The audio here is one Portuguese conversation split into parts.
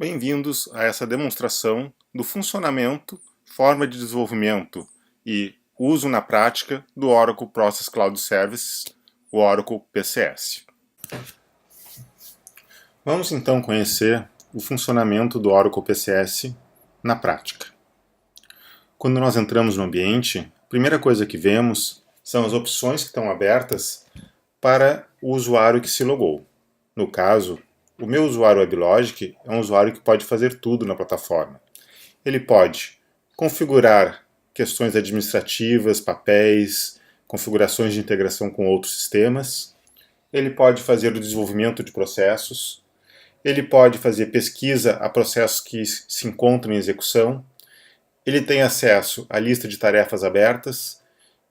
Bem-vindos a essa demonstração do funcionamento, forma de desenvolvimento e uso na prática do Oracle Process Cloud Services, o Oracle PCS. Vamos então conhecer o funcionamento do Oracle PCS na prática. Quando nós entramos no ambiente, a primeira coisa que vemos são as opções que estão abertas para o usuário que se logou. No caso, o meu usuário WebLogic é um usuário que pode fazer tudo na plataforma. Ele pode configurar questões administrativas, papéis, configurações de integração com outros sistemas. Ele pode fazer o desenvolvimento de processos. Ele pode fazer pesquisa a processos que se encontram em execução. Ele tem acesso à lista de tarefas abertas.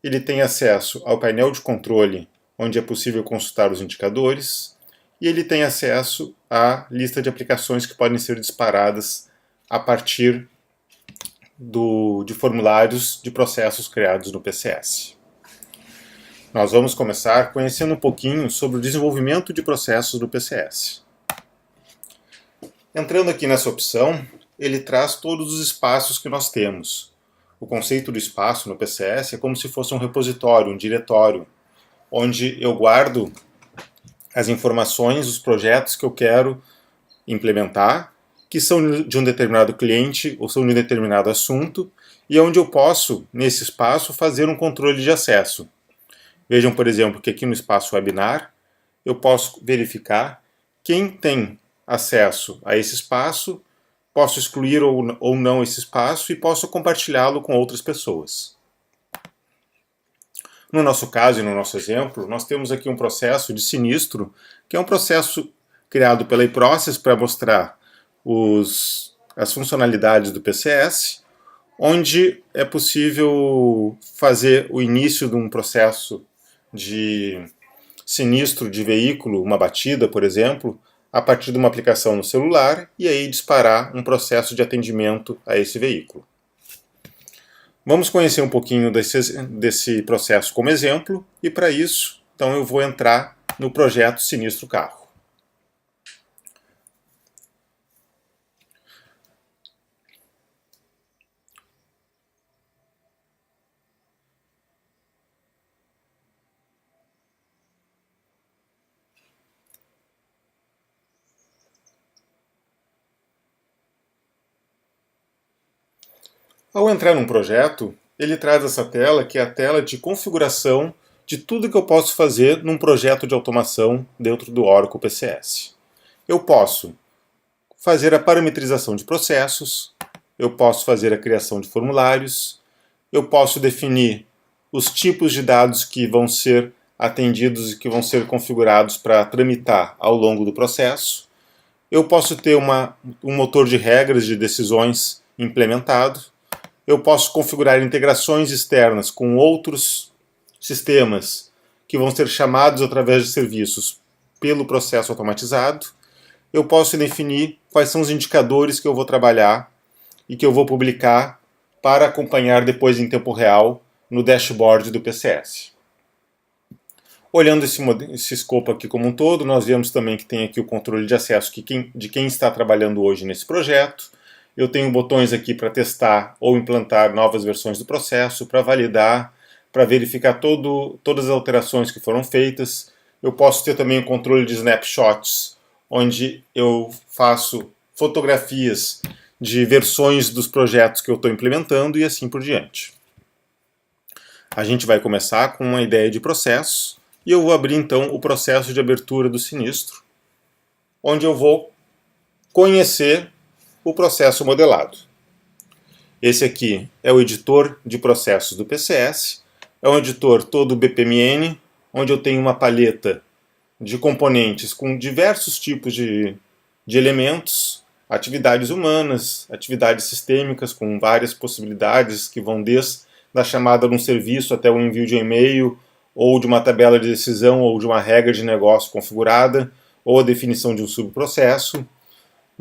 Ele tem acesso ao painel de controle, onde é possível consultar os indicadores. E ele tem acesso à lista de aplicações que podem ser disparadas a partir de formulários de processos criados no PCS. Nós vamos começar conhecendo um pouquinho sobre o desenvolvimento de processos do PCS. Entrando aqui nessa opção, ele traz todos os espaços que nós temos. O conceito do espaço no PCS é como se fosse um repositório, um diretório, onde eu guardo as informações, os projetos que eu quero implementar, que são de um determinado cliente ou são de um determinado assunto, e onde eu posso, nesse espaço, fazer um controle de acesso. Vejam, por exemplo, que aqui no espaço webinar, eu posso verificar quem tem acesso a esse espaço, posso excluir ou não esse espaço e posso compartilhá-lo com outras pessoas. No nosso caso e no nosso exemplo, nós temos aqui um processo de sinistro, que é um processo criado pela eProcess para mostrar as funcionalidades do PCS, onde é possível fazer o início de um processo de sinistro de veículo, uma batida, por exemplo, a partir de uma aplicação no celular e aí disparar um processo de atendimento a esse veículo. Vamos conhecer um pouquinho desse processo como exemplo, e para isso, então eu vou entrar no projeto Sinistro Carro. Ao entrar num projeto, ele traz essa tela, que é a tela de configuração de tudo que eu posso fazer num projeto de automação dentro do Oracle PCS. Eu posso fazer a parametrização de processos, eu posso fazer a criação de formulários, eu posso definir os tipos de dados que vão ser atendidos e que vão ser configurados para tramitar ao longo do processo. Eu posso ter um motor de regras de decisões implementado. Eu posso configurar integrações externas com outros sistemas que vão ser chamados através de serviços pelo processo automatizado. Eu posso definir quais são os indicadores que eu vou trabalhar e que eu vou publicar para acompanhar depois em tempo real no dashboard do PCS. Olhando esse escopo aqui como um todo, nós vemos também que tem aqui o controle de acesso de quem está trabalhando hoje nesse projeto. Eu tenho botões aqui para testar ou implantar novas versões do processo, para validar, para verificar todas as alterações que foram feitas. Eu posso ter também o controle de snapshots, onde eu faço fotografias de versões dos projetos que eu estou implementando e assim por diante. A gente vai começar com uma ideia de processo e eu vou abrir então o processo de abertura do sinistro, onde eu vou conhecer o processo modelado. Esse aqui é o editor de processos do PCS, é um editor todo BPMN, onde eu tenho uma paleta de componentes com diversos tipos de elementos, atividades humanas, atividades sistêmicas com várias possibilidades que vão desde a chamada de um serviço até o envio de um e-mail, ou de uma tabela de decisão, ou de uma regra de negócio configurada, ou a definição de um subprocesso.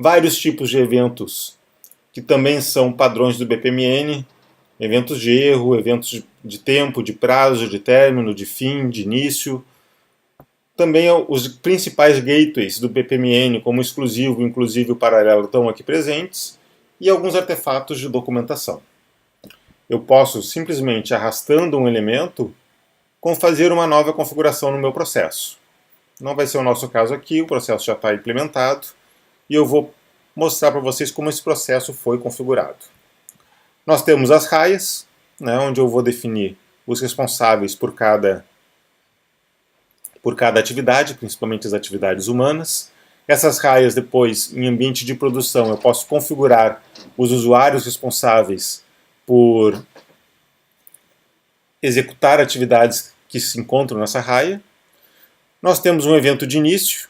Vários tipos de eventos que também são padrões do BPMN, eventos de erro, eventos de tempo, de prazo, de término, de fim, de início, Também os principais gateways do BPMN, como exclusivo, inclusive o paralelo, estão aqui presentes, e alguns artefatos de documentação. Eu posso, simplesmente arrastando um elemento, fazer uma nova configuração no meu processo. Não vai ser o nosso caso aqui, o processo já está implementado, e eu vou mostrar para vocês como esse processo foi configurado. Nós temos as raias, né, onde eu vou definir os responsáveis por cada atividade, principalmente as atividades humanas. Essas raias depois, em ambiente de produção, eu posso configurar os usuários responsáveis por executar atividades que se encontram nessa raia. Nós temos um evento de início.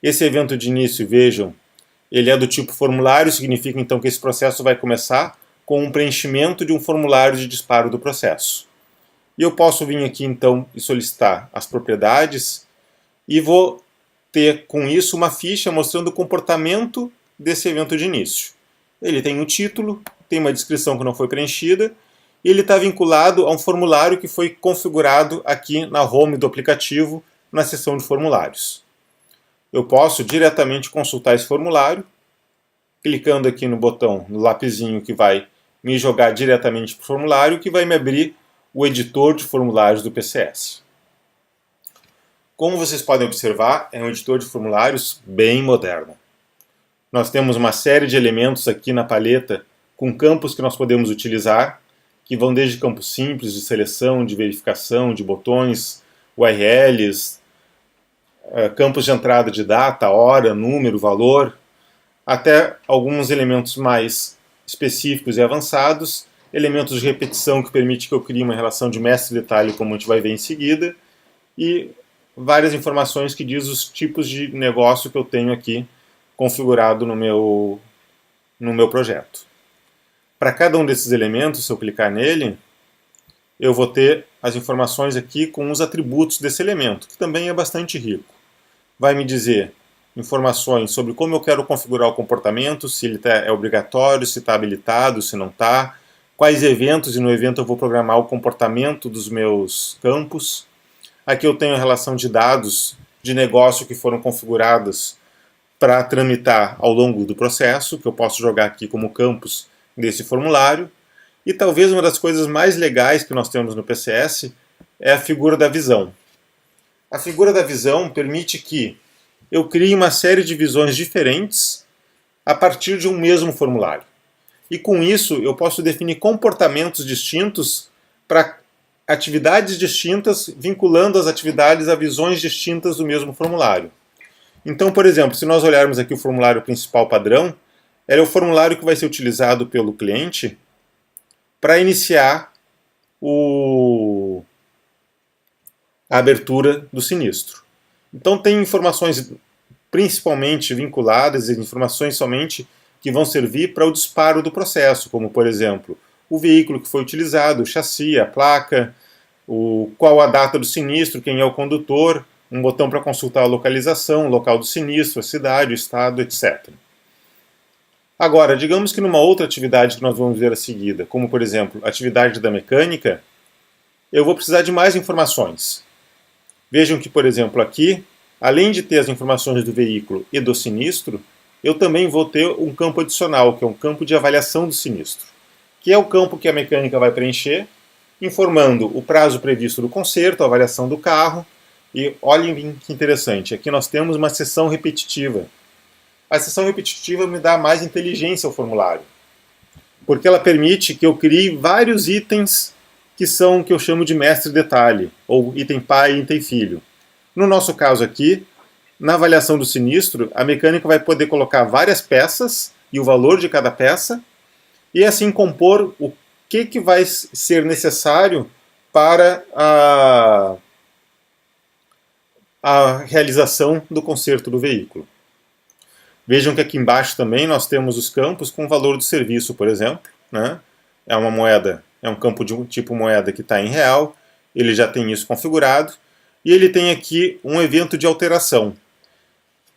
Esse evento de início, vejam, ele é do tipo formulário, significa então que esse processo vai começar com um preenchimento de um formulário de disparo do processo. E eu posso vir aqui então e solicitar as propriedades e vou ter com isso uma ficha mostrando o comportamento desse evento de início. Ele tem um título, tem uma descrição que não foi preenchida e ele está vinculado a um formulário que foi configurado aqui na home do aplicativo, na seção de formulários. Eu posso diretamente consultar esse formulário, clicando aqui no botão, no lapisinho que vai me jogar diretamente para o formulário, que vai me abrir o editor de formulários do PCS. Como vocês podem observar, é um editor de formulários bem moderno. Nós temos uma série de elementos aqui na paleta com campos que nós podemos utilizar, que vão desde campos simples de seleção, de verificação, de botões, URLs, campos de entrada de data, hora, número, valor, até alguns elementos mais específicos e avançados, elementos de repetição que permite que eu crie uma relação de mestre-detalhe, como a gente vai ver em seguida, e várias informações que diz os tipos de negócio que eu tenho aqui configurado no meu projeto. Para cada um desses elementos, se eu clicar nele, eu vou ter as informações aqui com os atributos desse elemento, que também é bastante rico. Vai me dizer informações sobre como eu quero configurar o comportamento, se ele é obrigatório, se está habilitado, se não está, quais eventos, e no evento eu vou programar o comportamento dos meus campos. Aqui eu tenho a relação de dados de negócio que foram configuradas para tramitar ao longo do processo, que eu posso jogar aqui como campos desse formulário. E talvez uma das coisas mais legais que nós temos no PCS é a figura da visão. A figura da visão permite que eu crie uma série de visões diferentes a partir de um mesmo formulário. E com isso eu posso definir comportamentos distintos para atividades distintas, vinculando as atividades a visões distintas do mesmo formulário. Então, por exemplo, se nós olharmos aqui o formulário principal padrão, ele é o formulário que vai ser utilizado pelo cliente para iniciar a abertura do sinistro. Então tem informações principalmente vinculadas, informações somente que vão servir para o disparo do processo, como por exemplo, o veículo que foi utilizado, o chassi, a placa, qual a data do sinistro, quem é o condutor, um botão para consultar a localização, o local do sinistro, a cidade, o estado, etc. Agora, digamos que numa outra atividade que nós vamos ver a seguida, como por exemplo, a atividade da mecânica, eu vou precisar de mais informações. Vejam que, por exemplo, aqui, além de ter as informações do veículo e do sinistro, eu também vou ter um campo adicional, que é um campo de avaliação do sinistro, que é o campo que a mecânica vai preencher, informando o prazo previsto do conserto, a avaliação do carro, e olhem que interessante, aqui nós temos uma seção repetitiva. A seção repetitiva me dá mais inteligência ao formulário, porque ela permite que eu crie vários itens que são o que eu chamo de mestre-detalhe, ou item pai e item filho. No nosso caso aqui, na avaliação do sinistro, a mecânica vai poder colocar várias peças e o valor de cada peça, e assim compor o que vai ser necessário para a realização do conserto do veículo. Vejam que aqui embaixo também nós temos os campos com o valor do serviço, por exemplo, né? É uma moeda, é um campo de um tipo moeda que está em real, ele já tem isso configurado, e ele tem aqui um evento de alteração.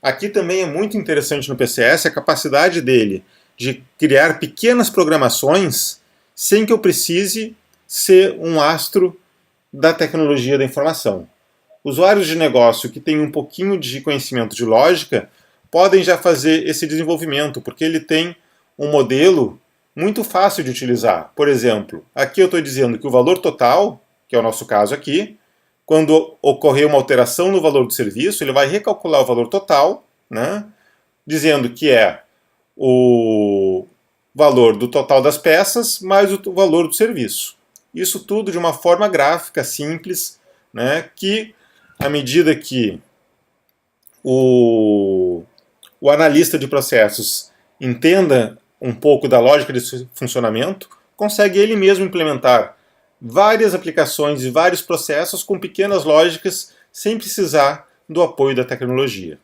Aqui também é muito interessante no PCS a capacidade dele de criar pequenas programações sem que eu precise ser um astro da tecnologia da informação. Usuários de negócio que têm um pouquinho de conhecimento de lógica podem já fazer esse desenvolvimento, porque ele tem um modelo muito fácil de utilizar. Por exemplo, aqui eu estou dizendo que o valor total, que é o nosso caso aqui, quando ocorrer uma alteração no valor do serviço, ele vai recalcular o valor total, né, dizendo que é o valor do total das peças mais o valor do serviço. Isso tudo de uma forma gráfica, simples, né, que à medida que o analista de processos entenda um pouco da lógica desse funcionamento, consegue ele mesmo implementar várias aplicações e vários processos com pequenas lógicas sem precisar do apoio da tecnologia.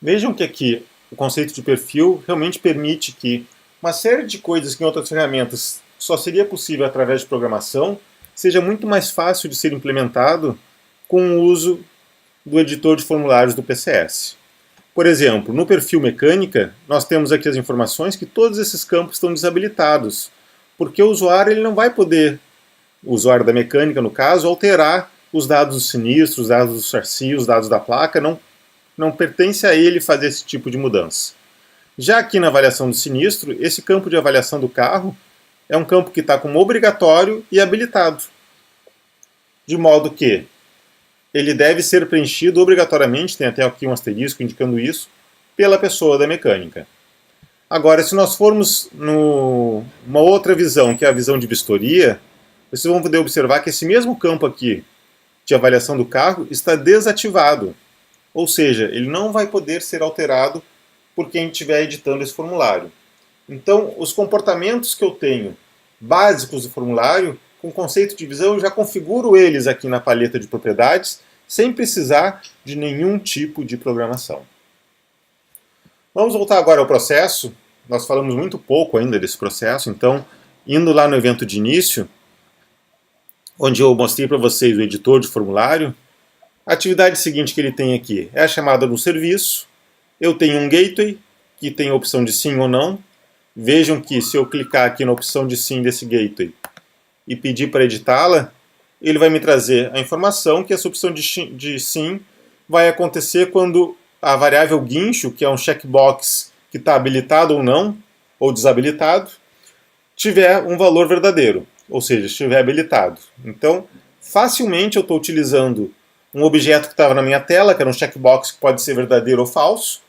Vejam que aqui o conceito de perfil realmente permite que uma série de coisas que em outras ferramentas só seria possível através de programação seja muito mais fácil de ser implementado com o uso do editor de formulários do PCS. Por exemplo, no perfil mecânica, nós temos aqui as informações que todos esses campos estão desabilitados, porque o usuário ele não vai poder, o usuário da mecânica no caso, alterar os dados do sinistro, os dados do chassi, os dados da placa, não pertence a ele fazer esse tipo de mudança. Já aqui na avaliação do sinistro, esse campo de avaliação do carro é um campo que está como obrigatório e habilitado, de modo que ele deve ser preenchido obrigatoriamente, tem até aqui um asterisco indicando isso, pela pessoa da mecânica. Agora, se nós formos numa outra visão, que é a visão de vistoria, vocês vão poder observar que esse mesmo campo aqui de avaliação do carro está desativado. Ou seja, ele não vai poder ser alterado por quem estiver editando esse formulário. Então, os comportamentos que eu tenho básicos do formulário, com o conceito de visão, eu já configuro eles aqui na paleta de propriedades, sem precisar de nenhum tipo de programação. Vamos voltar agora ao processo. Nós falamos muito pouco ainda desse processo, então, indo lá no evento de início, onde eu mostrei para vocês o editor de formulário, a atividade seguinte que ele tem aqui é a chamada no serviço. Eu tenho um gateway, que tem a opção de sim ou não. Vejam que se eu clicar aqui na opção de sim desse gateway e pedir para editá-la, ele vai me trazer a informação que essa opção de sim vai acontecer quando a variável guincho, que é um checkbox que está habilitado ou não, ou desabilitado, tiver um valor verdadeiro, ou seja, estiver habilitado. Então, facilmente eu estou utilizando um objeto que estava na minha tela, que era um checkbox que pode ser verdadeiro ou falso,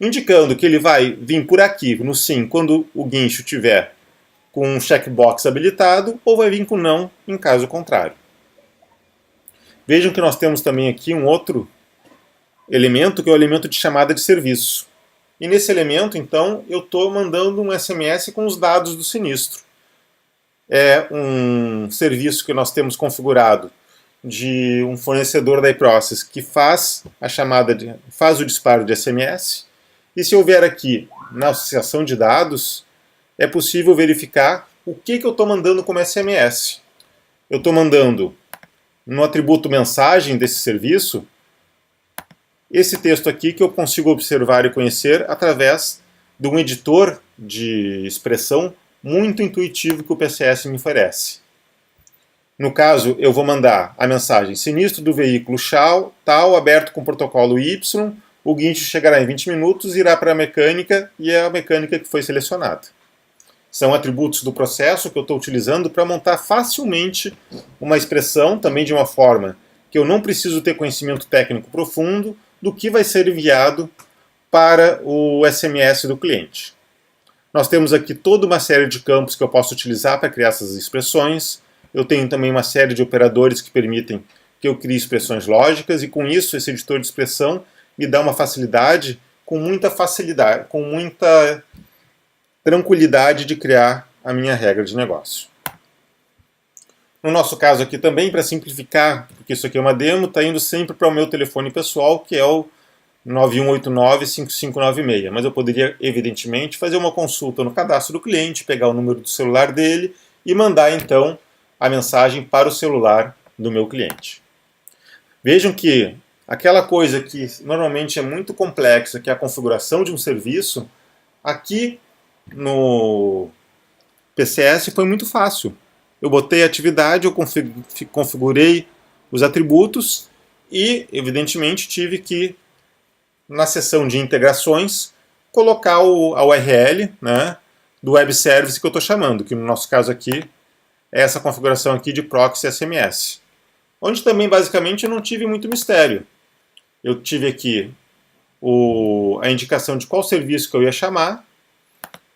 indicando que ele vai vir por aqui, no sim, quando o guincho tiver com um checkbox habilitado, ou vai vir com não, em caso contrário. Vejam que nós temos também aqui um outro elemento, que é o elemento de chamada de serviço. E nesse elemento, então, eu estou mandando um SMS com os dados do sinistro. É um serviço que nós temos configurado de um fornecedor da iProcess que faz faz o disparo de SMS. E se houver aqui na associação de dados, é possível verificar o que eu estou mandando como SMS. Eu estou mandando no atributo mensagem desse serviço esse texto aqui que eu consigo observar e conhecer através de um editor de expressão muito intuitivo que o PCS me oferece. No caso, eu vou mandar a mensagem sinistro do veículo tal, aberto com protocolo Y, o guincho chegará em 20 minutos, irá para a mecânica e é a mecânica que foi selecionada. São atributos do processo que eu estou utilizando para montar facilmente uma expressão, também de uma forma que eu não preciso ter conhecimento técnico profundo do que vai ser enviado para o SMS do cliente. Nós temos aqui toda uma série de campos que eu posso utilizar para criar essas expressões. Eu tenho também uma série de operadores que permitem que eu crie expressões lógicas e com isso esse editor de expressão me dá uma facilidade, com muita tranquilidade de criar a minha regra de negócio. No nosso caso aqui também, para simplificar, porque isso aqui é uma demo, está indo sempre para o meu telefone pessoal, que é o 9189-5596. Mas eu poderia, evidentemente, fazer uma consulta no cadastro do cliente, pegar o número do celular dele e mandar, então, a mensagem para o celular do meu cliente. Vejam que aquela coisa que normalmente é muito complexa, que é a configuração de um serviço, aqui no PCS foi muito fácil. Eu botei a atividade, eu configurei os atributos e, evidentemente, tive que, na seção de integrações, colocar a URL, né, do web service que eu estou chamando, que no nosso caso aqui é essa configuração aqui de proxy SMS. Onde também, basicamente, eu não tive muito mistério. Eu tive aqui a indicação de qual serviço que eu ia chamar.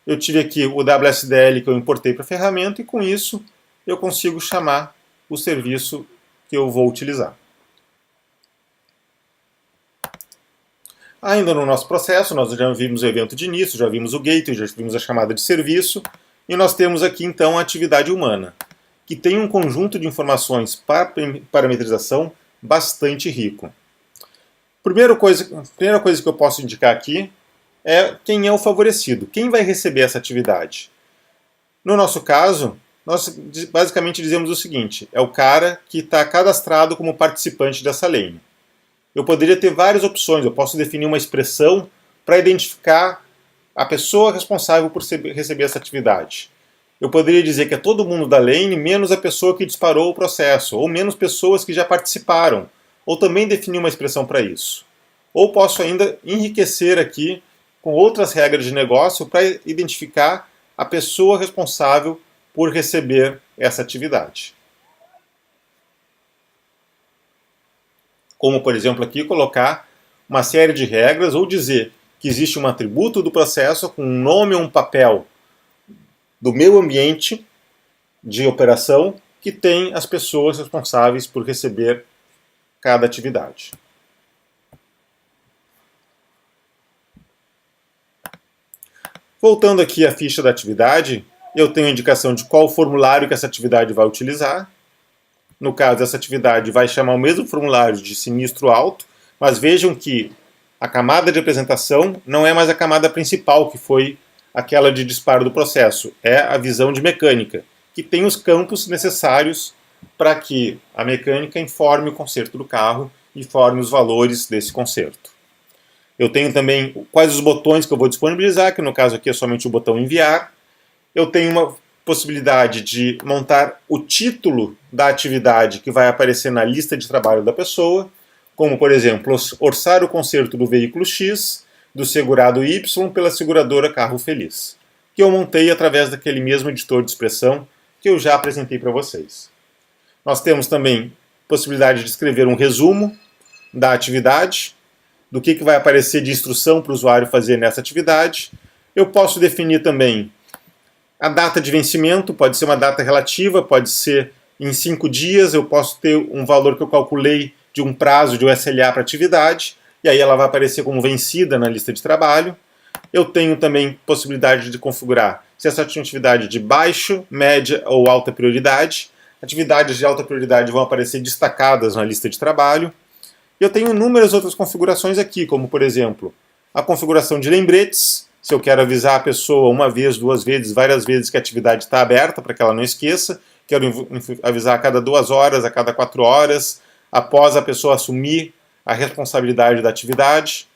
Eu tive aqui o WSDL que eu importei para a ferramenta e com isso eu consigo chamar o serviço que eu vou utilizar. Ainda no nosso processo, nós já vimos o evento de início, já vimos o gateway, já vimos a chamada de serviço e nós temos aqui então a atividade humana, que tem um conjunto de informações para parametrização bastante rico. Primeira coisa que eu posso indicar aqui é quem é o favorecido, quem vai receber essa atividade. No nosso caso, nós basicamente dizemos o seguinte, é o cara que está cadastrado como participante dessa lane. Eu poderia ter várias opções, eu posso definir uma expressão para identificar a pessoa responsável por receber essa atividade. Eu poderia dizer que é todo mundo da lane, menos a pessoa que disparou o processo, ou menos pessoas que já participaram, ou também definir uma expressão para isso. Ou posso ainda enriquecer aqui com outras regras de negócio para identificar a pessoa responsável por receber essa atividade. Como, por exemplo, aqui colocar uma série de regras ou dizer que existe um atributo do processo com um nome ou um papel do meu ambiente de operação que tem as pessoas responsáveis por receber cada atividade. Voltando aqui à ficha da atividade, eu tenho a indicação de qual formulário que essa atividade vai utilizar. No caso, essa atividade vai chamar o mesmo formulário de sinistro alto, mas vejam que a camada de apresentação não é mais a camada principal, que foi aquela de disparo do processo, é a visão de mecânica, que tem os campos necessários para que a mecânica informe o conserto do carro e informe os valores desse conserto. Eu tenho também quais os botões que eu vou disponibilizar, que no caso aqui é somente o botão enviar. Eu tenho uma possibilidade de montar o título da atividade que vai aparecer na lista de trabalho da pessoa, como, por exemplo, orçar o conserto do veículo X, do segurado Y, pela seguradora Carro Feliz, que eu montei através daquele mesmo editor de expressão que eu já apresentei para vocês. Nós temos também possibilidade de escrever um resumo da atividade, do que vai aparecer de instrução para o usuário fazer nessa atividade. Eu posso definir também a data de vencimento, pode ser uma data relativa, pode ser em 5 dias, eu posso ter um valor que eu calculei de um prazo de USLA para a atividade, e aí ela vai aparecer como vencida na lista de trabalho. Eu tenho também possibilidade de configurar se essa atividade é de baixa, média ou alta prioridade. Atividades de alta prioridade vão aparecer destacadas na lista de trabalho. Eu tenho inúmeras outras configurações aqui, como por exemplo, a configuração de lembretes, se eu quero avisar a pessoa uma vez, duas vezes, várias vezes que a atividade está aberta para que ela não esqueça. Quero avisar a cada 2 horas, a cada 4 horas, após a pessoa assumir a responsabilidade da atividade.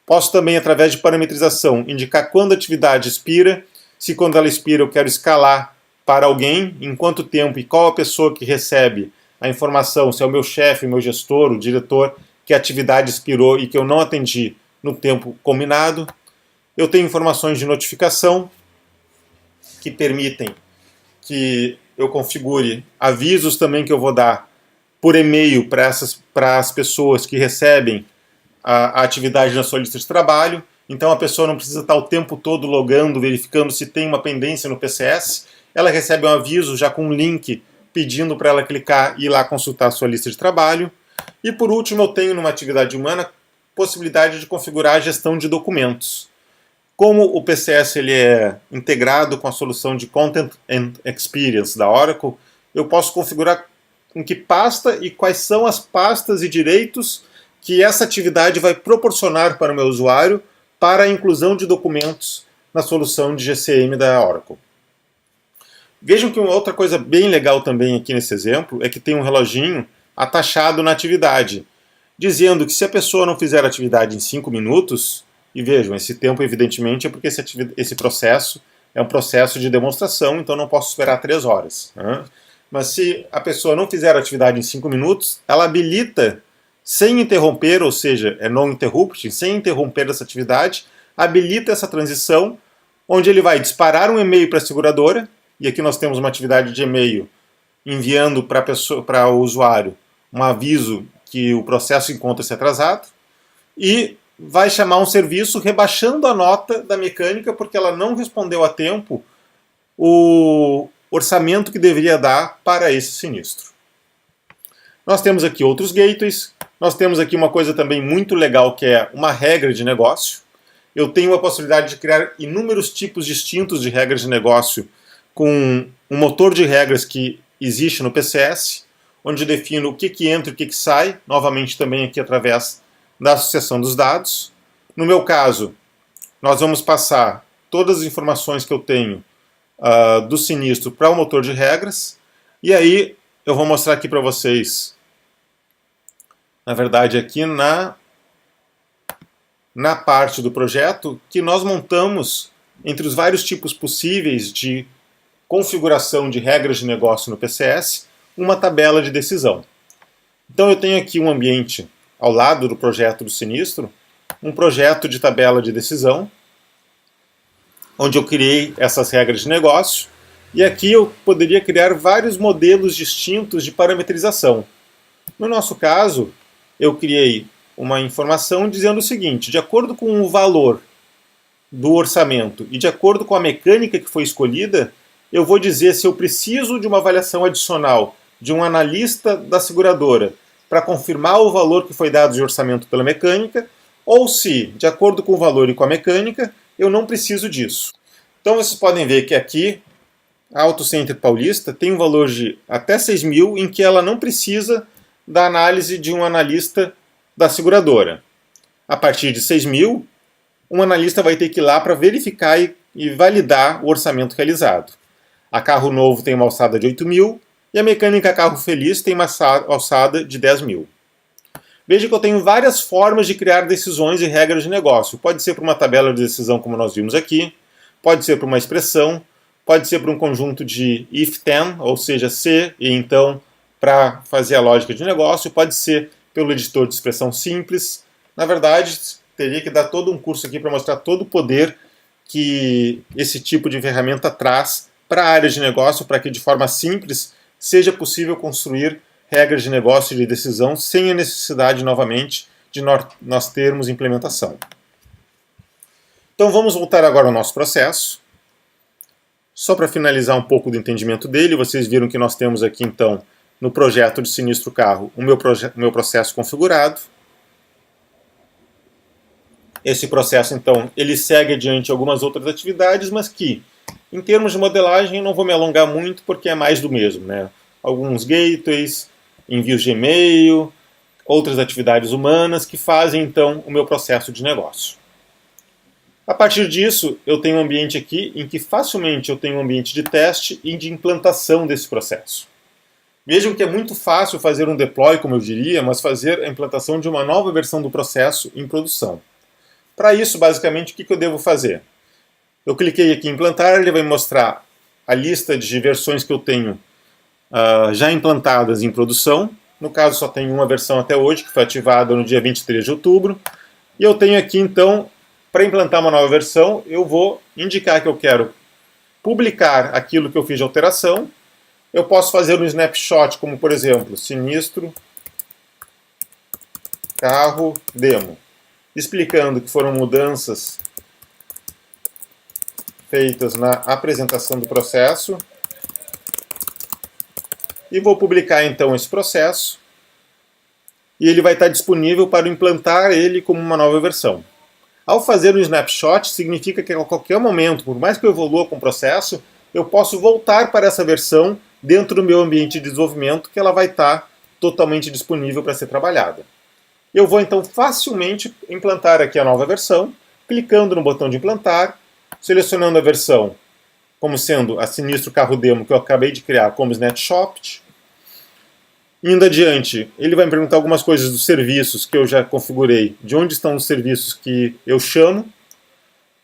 Posso também, através de parametrização, indicar quando a atividade expira, se quando ela expira eu quero escalar para alguém, em quanto tempo e qual a pessoa que recebe a informação, se é o meu chefe, o meu gestor, o diretor, que a atividade expirou e que eu não atendi no tempo combinado. Eu tenho informações de notificação que permitem que eu configure avisos também que eu vou dar por e-mail para as pessoas que recebem a atividade na sua lista de trabalho. Então a pessoa não precisa estar o tempo todo logando, verificando se tem uma pendência no PCS. Ela recebe um aviso já com um link pedindo para ela clicar e ir lá consultar a sua lista de trabalho. E por último, eu tenho numa atividade humana possibilidade de configurar a gestão de documentos. Como o PCS ele é integrado com a solução de Content and Experience da Oracle, eu posso configurar em que pasta e quais são as pastas e direitos que essa atividade vai proporcionar para o meu usuário para a inclusão de documentos na solução de GCM da Oracle. Vejam que uma outra coisa bem legal também aqui nesse exemplo é que tem um reloginho atachado na atividade, dizendo que se a pessoa não fizer a atividade em 5 minutos, e vejam, esse tempo evidentemente é porque esse processo é um processo de demonstração, então não posso esperar 3 horas. Né? mas se a pessoa não fizer a atividade em 5 minutos, ela habilita, sem interromper, ou seja, é non-interrupting, sem interromper essa atividade, habilita essa transição, onde ele vai disparar um e-mail para a seguradora, e aqui nós temos uma atividade de e-mail enviando para o usuário um aviso que o processo encontra-se atrasado, e vai chamar um serviço rebaixando a nota da mecânica porque ela não respondeu a tempo o orçamento que deveria dar para esse sinistro. Nós temos aqui outros gateways, nós temos aqui uma coisa também muito legal que é uma regra de negócio. Eu tenho a possibilidade de criar inúmeros tipos distintos de regras de negócio com um motor de regras que existe no PCS, onde eu defino o que entra e o que sai, novamente também aqui através da associação dos dados. No meu caso, nós vamos passar todas as informações que eu tenho do sinistro para o motor de regras, e aí eu vou mostrar aqui para vocês, na verdade aqui na parte do projeto, que nós montamos, entre os vários tipos possíveis de configuração de regras de negócio no PCS, uma tabela de decisão. Então eu tenho aqui um ambiente ao lado do projeto do sinistro, um projeto de tabela de decisão, onde eu criei essas regras de negócio, e aqui eu poderia criar vários modelos distintos de parametrização. No nosso caso, eu criei uma informação dizendo o seguinte: de acordo com o valor do orçamento e de acordo com a mecânica que foi escolhida, eu vou dizer se eu preciso de uma avaliação adicional de um analista da seguradora para confirmar o valor que foi dado de orçamento pela mecânica, ou se, de acordo com o valor e com a mecânica, eu não preciso disso. Então vocês podem ver que aqui a Auto Center Paulista tem um valor de até 6 mil, em que ela não precisa da análise de um analista da seguradora. A partir de 6 mil, um analista vai ter que ir lá para verificar e validar o orçamento realizado. A Carro Novo tem uma alçada de 8 mil e a Mecânica Carro Feliz tem uma alçada de 10 mil. Veja que eu tenho várias formas de criar decisões e regras de negócio. Pode ser por uma tabela de decisão, como nós vimos aqui, pode ser por uma expressão, pode ser por um conjunto de if-then, ou seja, se e então, para fazer a lógica de negócio, pode ser pelo editor de expressão simples. Na verdade, teria que dar todo um curso aqui para mostrar todo o poder que esse tipo de ferramenta traz para a área de negócio, para que de forma simples seja possível construir regras de negócio e de decisão sem a necessidade, novamente, de nós termos implementação. Então vamos voltar agora ao nosso processo. Só para finalizar um pouco do entendimento dele, vocês viram que nós temos aqui então, no projeto de sinistro carro, o meu processo configurado. Esse processo então, ele segue adiante algumas outras atividades, mas que, em termos de modelagem, eu não vou me alongar muito porque é mais do mesmo, né? Alguns gateways, envios de e-mail, outras atividades humanas que fazem então o meu processo de negócio. A partir disso, eu tenho um ambiente aqui em que facilmente eu tenho um ambiente de teste e de implantação desse processo. Vejam que é muito fácil fazer um deploy, como eu diria, mas fazer a implantação de uma nova versão do processo em produção. Para isso, basicamente, o que eu devo fazer? Eu cliquei aqui em implantar, ele vai me mostrar a lista de versões que eu tenho já implantadas em produção. No caso, só tem uma versão até hoje, que foi ativada no dia 23 de outubro. E eu tenho aqui, então, para implantar uma nova versão, eu vou indicar que eu quero publicar aquilo que eu fiz de alteração. Eu posso fazer um snapshot, como por exemplo, sinistro carro demo, explicando que foram mudanças feitas na apresentação do processo. E vou publicar então esse processo. E ele vai estar disponível para implantar ele como uma nova versão. Ao fazer um snapshot, significa que a qualquer momento, por mais que eu evolua com o processo, eu posso voltar para essa versão dentro do meu ambiente de desenvolvimento, que ela vai estar totalmente disponível para ser trabalhada. Eu vou então facilmente implantar aqui a nova versão, clicando no botão de implantar, selecionando a versão como sendo a Sinistro Carro Demo que eu acabei de criar como snapshot. Indo adiante, ele vai me perguntar algumas coisas dos serviços que eu já configurei, de onde estão os serviços que eu chamo.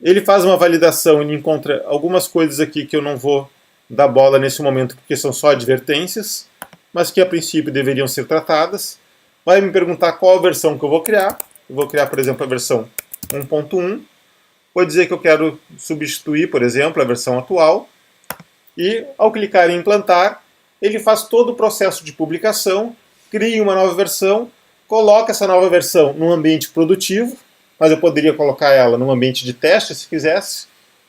Ele faz uma validação e encontra algumas coisas aqui que eu não vou dar bola nesse momento porque são só advertências, mas que a princípio deveriam ser tratadas. Vai me perguntar qual a versão que eu vou criar. Eu vou criar, por exemplo, a versão 1.1. Vou dizer que eu quero substituir, por exemplo, a versão atual. E ao clicar em implantar, ele faz todo o processo de publicação, cria uma nova versão, coloca essa nova versão num ambiente produtivo, mas eu poderia colocar ela num ambiente de teste se quisesse,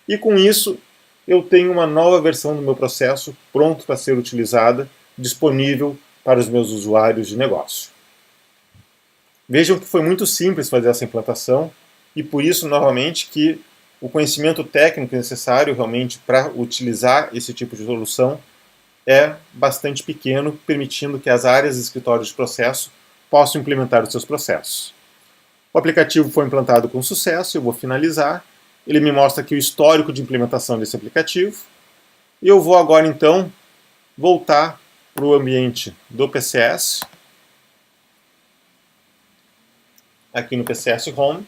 e com isso eu tenho uma nova versão do meu processo pronto para ser utilizada, disponível para os meus usuários de negócio. Vejam que foi muito simples fazer essa implantação e por isso, novamente, que o conhecimento técnico necessário realmente para utilizar esse tipo de solução é bastante pequeno, permitindo que as áreas de escritório de processo possam implementar os seus processos. O aplicativo foi implantado com sucesso, eu vou finalizar. Ele me mostra aqui o histórico de implementação desse aplicativo. E eu vou agora, então, voltar para o ambiente do PCS, aqui no PCS Home,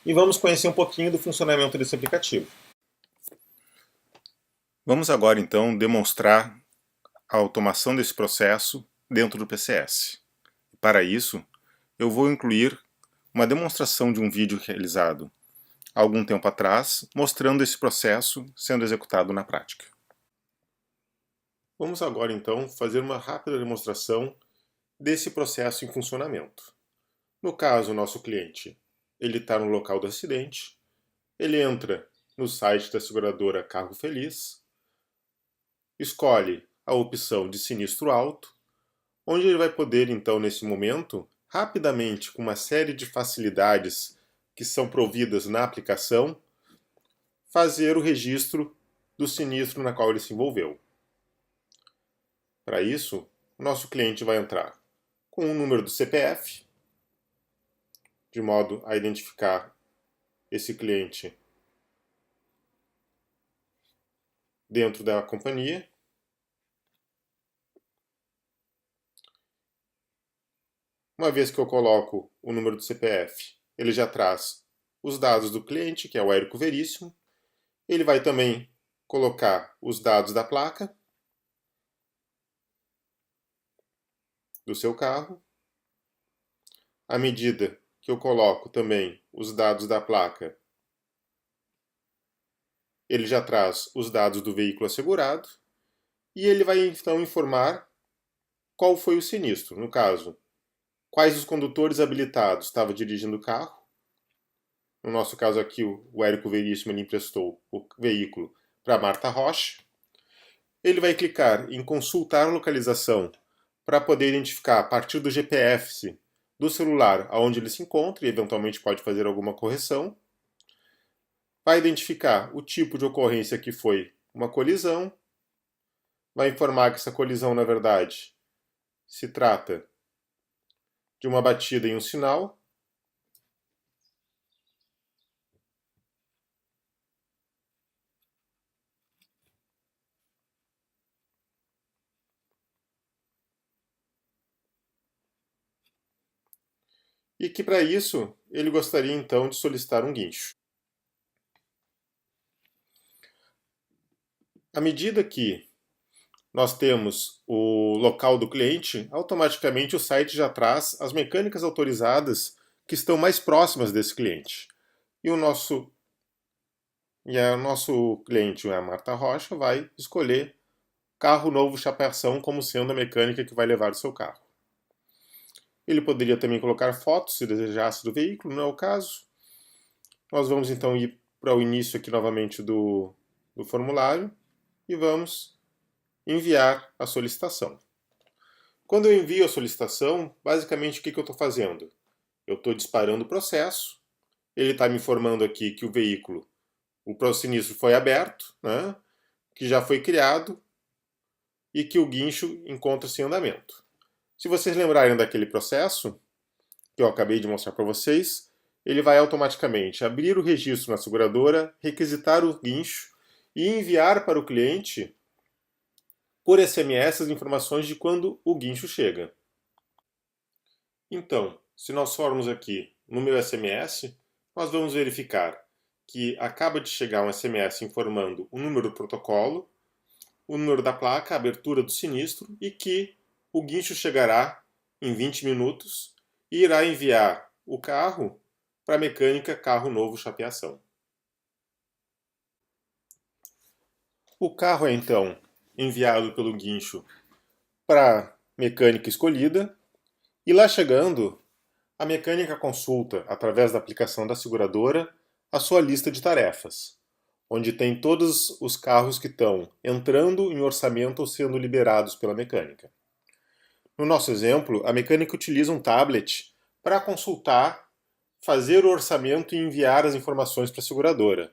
e vamos conhecer um pouquinho do funcionamento desse aplicativo. Vamos agora, então, demonstrar a automação desse processo dentro do PCS. Para isso, eu vou incluir uma demonstração de um vídeo realizado há algum tempo atrás, mostrando esse processo sendo executado na prática. Vamos agora, então, fazer uma rápida demonstração desse processo em funcionamento. No caso, o nosso cliente ele está no local do acidente, ele entra no site da seguradora Carro Feliz, escolhe a opção de sinistro alto, onde ele vai poder, então, nesse momento, rapidamente, com uma série de facilidades que são providas na aplicação, fazer o registro do sinistro na qual ele se envolveu. Para isso, o nosso cliente vai entrar com o número do CPF, de modo a identificar esse cliente dentro da companhia. Uma vez que eu coloco o número do CPF, ele já traz os dados do cliente, que é o Érico Veríssimo. Ele vai também colocar os dados da placa do seu carro. À medida que eu coloco também os dados da placa, ele já traz os dados do veículo assegurado e ele vai então informar qual foi o sinistro. No caso, quais os condutores habilitados estavam dirigindo o carro. No nosso caso aqui, o Érico Veríssimo ele emprestou o veículo para Marta Rocha. Ele vai clicar em consultar localização para poder identificar a partir do GPS do celular aonde ele se encontra e eventualmente pode fazer alguma correção. Vai identificar o tipo de ocorrência que foi uma colisão. Vai informar que essa colisão, na verdade, se trata de uma batida em um sinal. E que para isso ele gostaria então de solicitar um guincho. À medida que nós temos o local do cliente, automaticamente o site já traz as mecânicas autorizadas que estão mais próximas desse cliente. E o nosso cliente, a Marta Rocha, vai escolher carro novo chapeação como sendo a mecânica que vai levar o seu carro. Ele poderia também colocar fotos, se desejasse, do veículo, não é o caso. Nós vamos então ir para o início aqui novamente do formulário e vamos enviar a solicitação. Quando eu envio a solicitação, basicamente o que eu estou fazendo? Eu estou disparando o processo, ele está me informando aqui que o veículo, o sinistro foi aberto, né, que já foi criado e que o guincho encontra-se em andamento. Se vocês lembrarem daquele processo que eu acabei de mostrar para vocês, ele vai automaticamente abrir o registro na seguradora, requisitar o guincho e enviar para o cliente por SMS as informações de quando o guincho chega. Então, se nós formos aqui no meu SMS, nós vamos verificar que acaba de chegar um SMS informando o número do protocolo, o número da placa, a abertura do sinistro e que o guincho chegará em 20 minutos e irá enviar o carro para a mecânica carro novo chapeação. O carro é então enviado pelo guincho para a mecânica escolhida e lá chegando, a mecânica consulta, através da aplicação da seguradora, a sua lista de tarefas, onde tem todos os carros que estão entrando em orçamento ou sendo liberados pela mecânica. No nosso exemplo, a mecânica utiliza um tablet para consultar, fazer o orçamento e enviar as informações para a seguradora,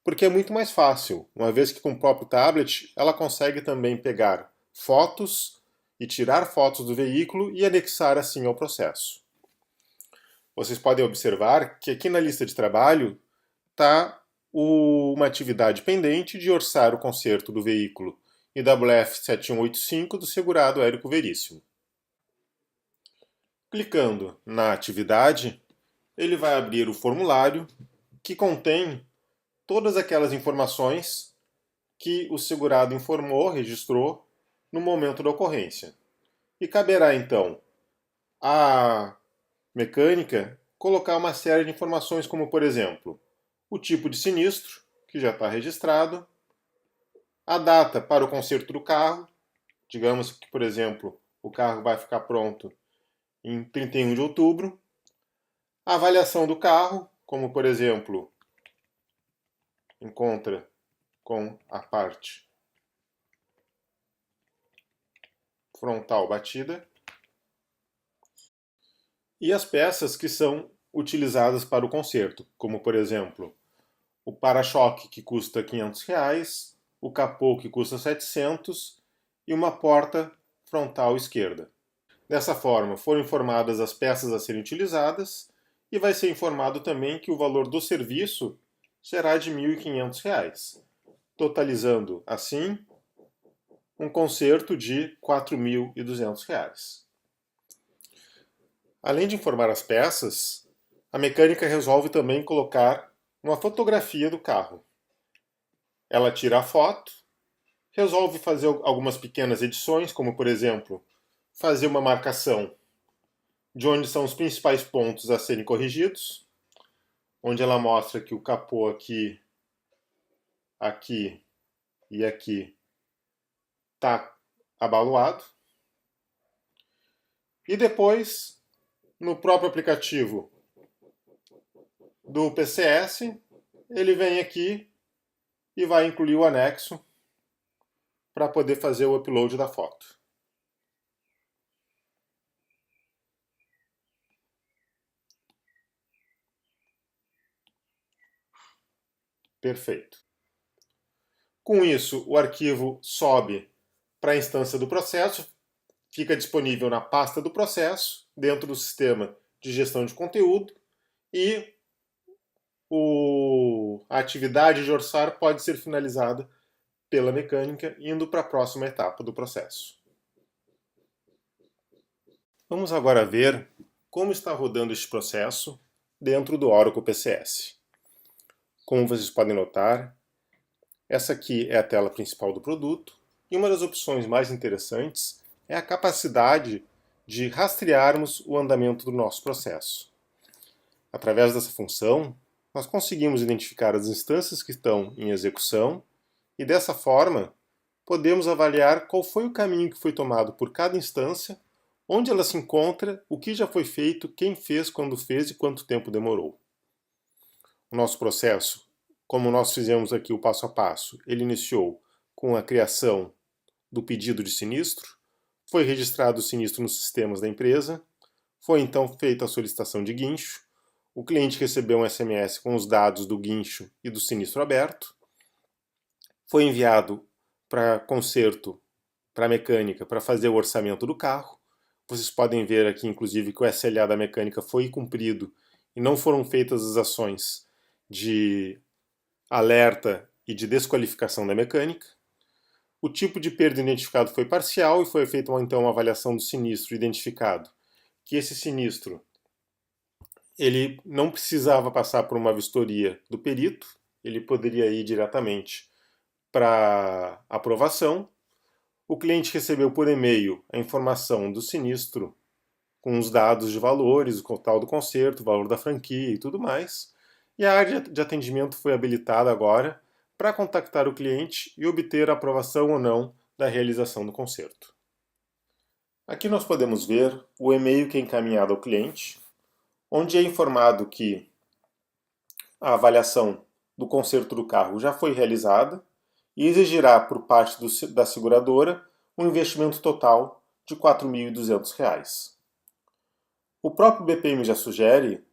porque é muito mais fácil, uma vez que com o próprio tablet ela consegue também pegar fotos e tirar fotos do veículo e anexar assim ao processo. Vocês podem observar que aqui na lista de trabalho está uma atividade pendente de orçar o conserto do veículo IWF 7185 do segurado Érico Veríssimo. Clicando na atividade, ele vai abrir o formulário que contém todas aquelas informações que o segurado informou, registrou no momento da ocorrência. E caberá então à mecânica colocar uma série de informações como, por exemplo, o tipo de sinistro, que já está registrado, a data para o conserto do carro, digamos que, por exemplo, o carro vai ficar pronto em 31 de outubro, a avaliação do carro, como, por exemplo, encontra com a parte frontal batida, e as peças que são utilizadas para o conserto, como, por exemplo, o para-choque, que custa R$500, o capô, que custa R$700, e uma porta frontal esquerda. Dessa forma, foram informadas as peças a serem utilizadas e vai ser informado também que o valor do serviço será de R$1.500, totalizando, assim, um conserto de R$4.200. Além de informar as peças, a mecânica resolve também colocar uma fotografia do carro. Ela tira a foto, resolve fazer algumas pequenas edições, como por exemplo, fazer uma marcação de onde são os principais pontos a serem corrigidos, onde ela mostra que o capô aqui, aqui e aqui está abaloado. E depois, no próprio aplicativo do PCS, ele vem aqui e vai incluir o anexo para poder fazer o upload da foto. Perfeito. Com isso, o arquivo sobe para a instância do processo, fica disponível na pasta do processo, dentro do sistema de gestão de conteúdo, e a atividade de orçar pode ser finalizada pela mecânica, indo para a próxima etapa do processo. Vamos agora ver como está rodando este processo dentro do Oracle PCS. Como vocês podem notar, essa aqui é a tela principal do produto, e uma das opções mais interessantes é a capacidade de rastrearmos o andamento do nosso processo. Através dessa função, nós conseguimos identificar as instâncias que estão em execução e, dessa forma, podemos avaliar qual foi o caminho que foi tomado por cada instância, onde ela se encontra, o que já foi feito, quem fez, quando fez e quanto tempo demorou. O nosso processo, como nós fizemos aqui o passo a passo, ele iniciou com a criação do pedido de sinistro, foi registrado o sinistro nos sistemas da empresa, foi então feita a solicitação de guincho, o cliente recebeu um SMS com os dados do guincho e do sinistro aberto, foi enviado para conserto, para a mecânica, para fazer o orçamento do carro. Vocês podem ver aqui, inclusive, que o SLA da mecânica foi cumprido e não foram feitas as ações de alerta e de desqualificação da mecânica. O tipo de perda identificado foi parcial e foi feita então uma avaliação do sinistro identificado, que esse sinistro ele não precisava passar por uma vistoria do perito, ele poderia ir diretamente para aprovação, O cliente recebeu por e-mail a informação do sinistro com os dados de valores, o total do conserto, o valor da franquia e tudo mais. E a área de atendimento foi habilitada agora para contactar o cliente e obter a aprovação ou não da realização do conserto. Aqui nós podemos ver o e-mail que é encaminhado ao cliente, onde é informado que a avaliação do conserto do carro já foi realizada e exigirá por parte da seguradora um investimento total de R$ 4.200. O próprio BPM já sugere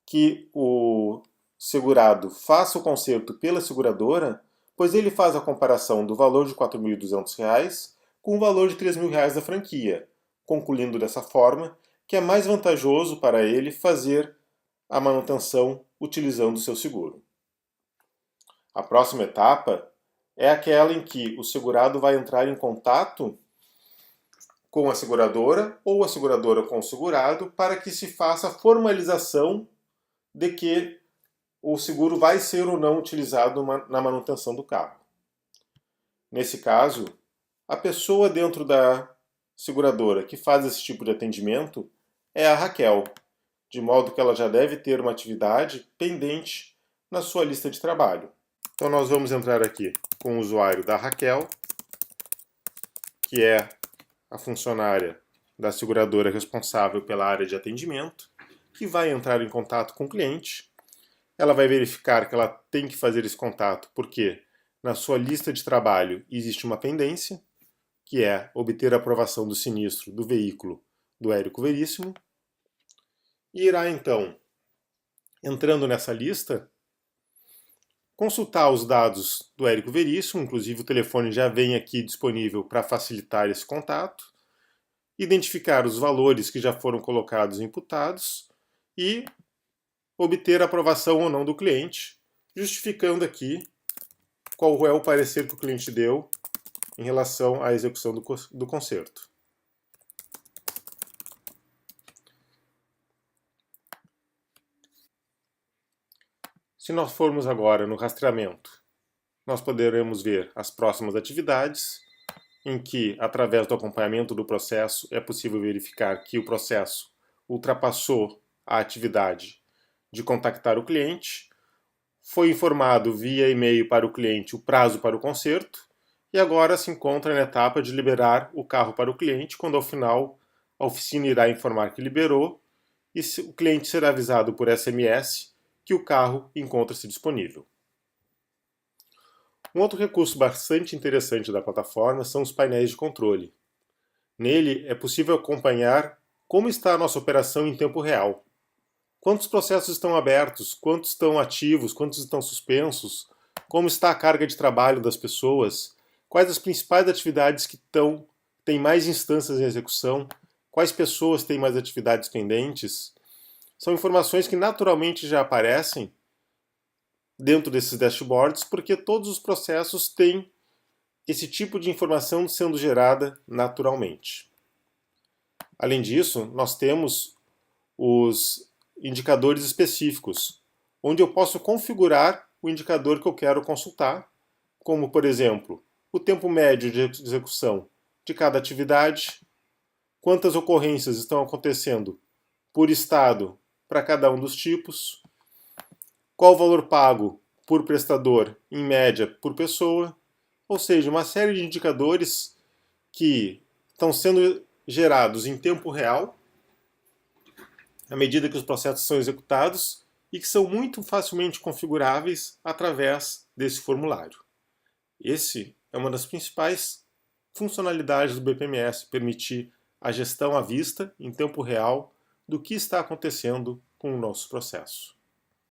que o segurado faça o conserto pela seguradora, pois ele faz a comparação do valor de R$ 4.200 com o valor de R$ 3.000 da franquia, concluindo dessa forma que é mais vantajoso para ele fazer a manutenção utilizando o seu seguro. A próxima etapa é aquela em que o segurado vai entrar em contato com a seguradora ou a seguradora com o segurado para que se faça a formalização de que o seguro vai ser ou não utilizado na manutenção do carro. Nesse caso, a pessoa dentro da seguradora que faz esse tipo de atendimento é a Raquel, de modo que ela já deve ter uma atividade pendente na sua lista de trabalho. Então nós vamos entrar aqui com o usuário da Raquel, que é a funcionária da seguradora responsável pela área de atendimento, que vai entrar em contato com o cliente. Ela vai verificar que ela tem que fazer esse contato porque na sua lista de trabalho existe uma pendência, que é obter a aprovação do sinistro do veículo do Érico Veríssimo. E irá então, entrando nessa lista, consultar os dados do Érico Veríssimo, inclusive o telefone já vem aqui disponível para facilitar esse contato, identificar os valores que já foram colocados e imputados e obter a aprovação ou não do cliente, justificando aqui qual é o parecer que o cliente deu em relação à execução do conserto. Se nós formos agora no rastreamento, nós poderemos ver as próximas atividades, em que, através do acompanhamento do processo, é possível verificar que o processo ultrapassou a atividade de contactar o cliente, foi informado via e-mail para o cliente o prazo para o conserto, e agora se encontra na etapa de liberar o carro para o cliente, quando ao final a oficina irá informar que liberou, e o cliente será avisado por SMS que o carro encontra-se disponível. Um outro recurso bastante interessante da plataforma são os painéis de controle. Nele é possível acompanhar como está a nossa operação em tempo real. Quantos processos estão abertos, quantos estão ativos, quantos estão suspensos, como está a carga de trabalho das pessoas, quais as principais atividades que têm mais instâncias em execução, quais pessoas têm mais atividades pendentes. São informações que naturalmente já aparecem dentro desses dashboards, porque todos os processos têm esse tipo de informação sendo gerada naturalmente. Além disso, nós temos os indicadores específicos, onde eu posso configurar o indicador que eu quero consultar, como, por exemplo, o tempo médio de execução de cada atividade, quantas ocorrências estão acontecendo por estado para cada um dos tipos, qual o valor pago por prestador, em média, por pessoa, ou seja, uma série de indicadores que estão sendo gerados em tempo real, à medida que os processos são executados, e que são muito facilmente configuráveis através desse formulário. Esse é uma das principais funcionalidades do BPMS, permitir a gestão à vista, em tempo real, do que está acontecendo com o nosso processo.